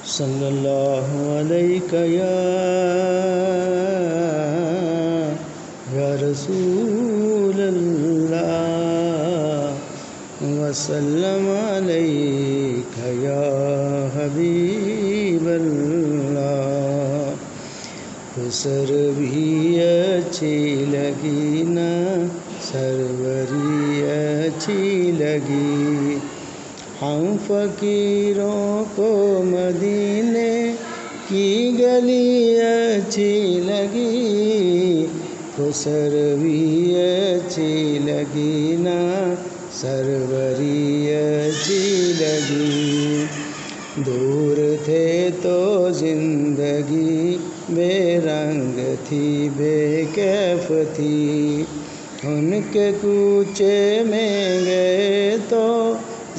صلی اللہ علیہ یا رسول اللہ وسلم علیک یا حبیب اللہ۔ خسر بھی اچھی لگی نا سروری اچھی لگی، ہم فقیروں کو مدینے کی گلی اچھی لگی، خسر بھی اچھی لگی نا سروری اچھی لگی۔ دور تھے تو زندگی بے رنگ تھی بے کیف تھی، ان کے کوچے میں گئے تو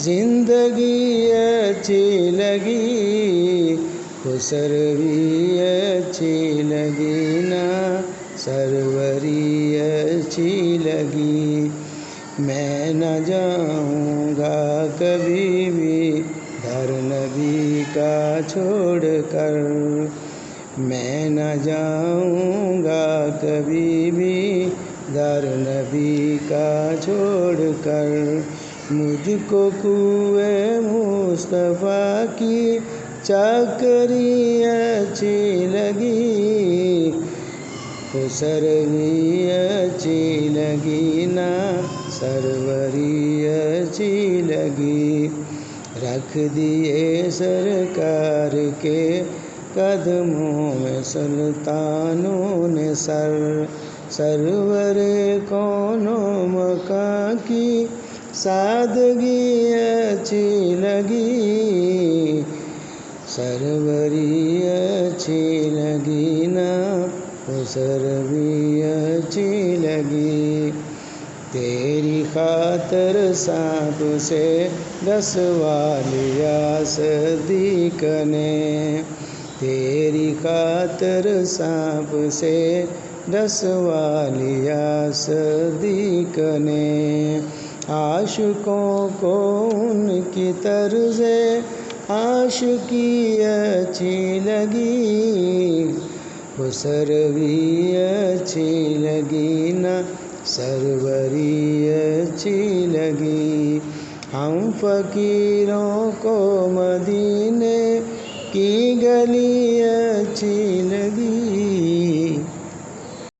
زندگی اچھی لگی، خسر بھی اچھی لگی نا سروری اچھی لگی۔ میں نہ جاؤں گا کبھی بھی در نبی کا چھوڑ کر، میں نہ جاؤں گا کبھی بھی در نبی کا چھوڑ کر، مجھ کو کوئے مصطفیٰ کی چاکری اچھی لگی، خسر بھی اچھی لگی نا سروری اچھی لگی۔ رکھ دیے سرکار کے قدموں میں سلطانوں نے سر، سرور کون و مکان کی سادگی اچھی لگی، سروری اچھی لگی نا خسر بھی اچھی لگی۔ تیری خاطر سانپ سے ڈسوا لیا صدیق نے، تیری خاطر سانپ سے ڈسوا لیا صدیق نے، عاشقوں کو ان کی طرز عاشقی اچھی لگی، خسر بھی اچھی لگی نا سروری اچھی لگی۔ ہم فقیروں کو مدینے کی گلی اچھی لگی۔